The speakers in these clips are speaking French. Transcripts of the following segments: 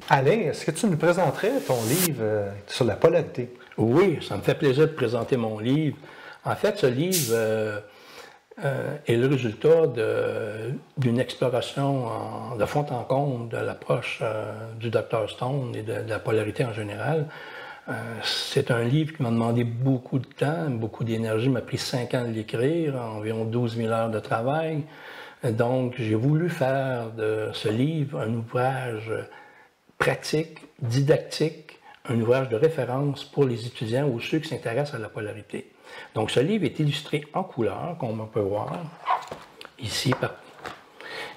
Alain, est-ce que tu nous présenterais ton livre sur la polarité? Oui, ça me fait plaisir de présenter mon livre. En fait, ce livre est le résultat d'une exploration de fond en comble de l'approche du Dr Stone et de la polarité en général. C'est un livre qui m'a demandé beaucoup de temps, beaucoup d'énergie, m'a pris 5 ans de l'écrire, environ 12 000 heures de travail. Donc, j'ai voulu faire de ce livre un ouvrage pratique, didactique, un ouvrage de référence pour les étudiants ou ceux qui s'intéressent à la polarité. Donc, ce livre est illustré en couleur, comme on peut voir, ici.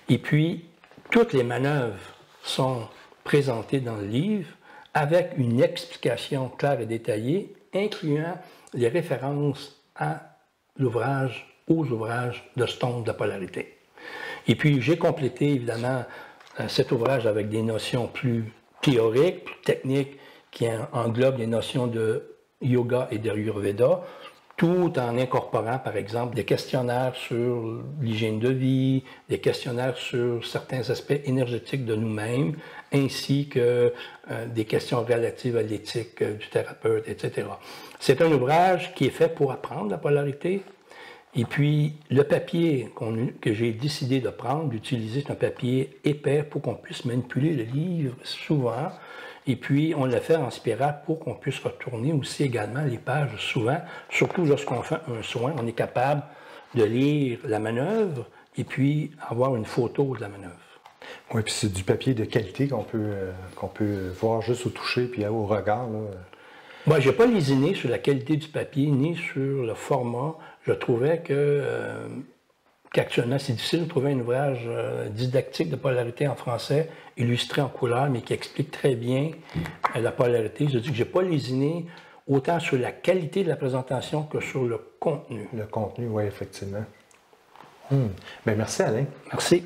Et puis, toutes les manœuvres sont présentées dans le livre avec une explication claire et détaillée, incluant les références aux ouvrages de Stone de la polarité. Et puis, j'ai complété, évidemment, cet ouvrage avec des notions plus théoriques, plus techniques, qui englobent les notions de yoga et d'Ayurveda, tout en incorporant, par exemple, des questionnaires sur l'hygiène de vie, des questionnaires sur certains aspects énergétiques de nous-mêmes, ainsi que des questions relatives à l'éthique du thérapeute, etc. C'est un ouvrage qui est fait pour apprendre la polarité. Et puis, le papier que j'ai décidé de prendre, d'utiliser, c'est un papier épais pour qu'on puisse manipuler le livre souvent. Et puis, on le fait en spirale pour qu'on puisse retourner aussi également les pages souvent. Surtout lorsqu'on fait un soin, on est capable de lire la manœuvre et puis avoir une photo de la manœuvre. Oui, puis c'est du papier de qualité qu'on peut voir juste au toucher puis au regard. Moi, je n'ai pas lésiné sur la qualité du papier ni sur le format. Je trouvais qu'actuellement, c'est difficile de trouver un ouvrage didactique de polarité en français, illustré en couleur, mais qui explique très bien la polarité. Je dis que je n'ai pas lésiné autant sur la qualité de la présentation que sur le contenu. Le contenu, oui, effectivement. Bien, merci Alain. Merci.